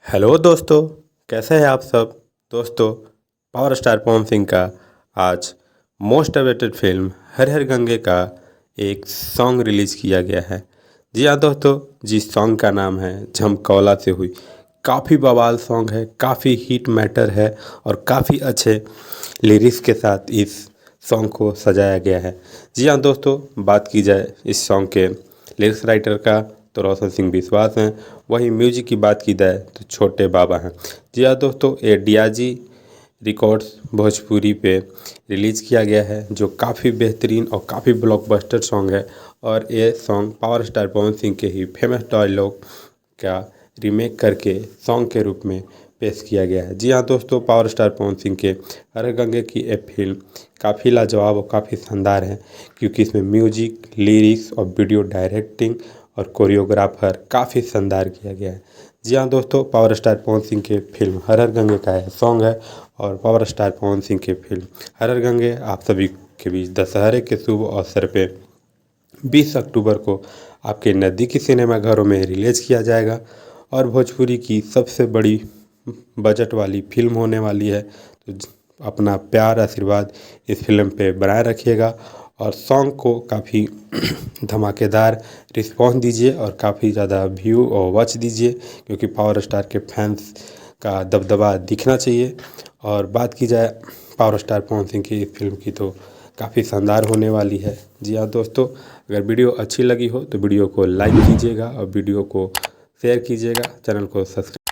Hello दोस्तों, कैसे हैं आप सब। दोस्तों, पावर स्टार पवन सिंह का आज मोस्ट अवेटेड फिल्म हर हर गंगे का एक सॉन्ग रिलीज़ किया गया है। जी हाँ दोस्तों, जिस सॉन्ग का नाम है झमकौला से हुई। काफ़ी बवाल सॉन्ग है, काफ़ी हिट मैटर है और काफ़ी अच्छे लिरिक्स के साथ इस सॉन्ग को सजाया गया है। जी हाँ दोस्तों, बात की जाए इस सॉन्ग के लिरिक्स राइटर का तो रोशन सिंह विश्वास हैं। वहीं म्यूजिक की बात की जाए तो छोटे बाबा हैं। जी हाँ दोस्तों, ये डीआरजी रिकॉर्ड्स भोजपुरी पे रिलीज़ किया गया है, जो काफ़ी बेहतरीन और काफ़ी ब्लॉकबस्टर सॉन्ग है। और ये song power star Pawan Singh के ही फेमस डायलॉग का रीमेक करके सॉन्ग के रूप में पेश किया गया है। जी हाँ दोस्तों, पावर स्टार पवन सिंह के हर हर गंगे की ये फिल्म काफ़ी लाजवाब और काफ़ी शानदार है, क्योंकि इसमें म्यूजिक, लिरिक्स और वीडियो डायरेक्टिंग और कोरियोग्राफर काफ़ी शानदार किया गया है। जी हाँ दोस्तों, पावर स्टार पवन सिंह के फिल्म हर हर गंगे का है सॉन्ग है। और पावर स्टार पवन सिंह के फिल्म हर हर गंगे आप सभी के बीच दशहरे के शुभ अवसर पे 20 अक्टूबर को आपके नज़दीकी सिनेमाघरों में रिलीज़ किया जाएगा। और भोजपुरी की सबसे बड़ी बजट वाली फिल्म होने वाली है, तो अपना प्यार आशीर्वाद इस फिल्म पे बनाए रखिएगा और सॉन्ग को काफ़ी धमाकेदार रिस्पॉन्स दीजिए और काफ़ी ज़्यादा व्यू और वॉच दीजिए, क्योंकि पावर स्टार के फैंस का दबदबा दिखना चाहिए। और बात की जाए पावर स्टार पवन सिंह की इस फिल्म की तो काफ़ी शानदार होने वाली है। जी हाँ दोस्तों, अगर वीडियो अच्छी लगी हो तो वीडियो को लाइक कीजिएगा और वीडियो को शेयर कीजिएगा, चैनल को सब्सक्राइब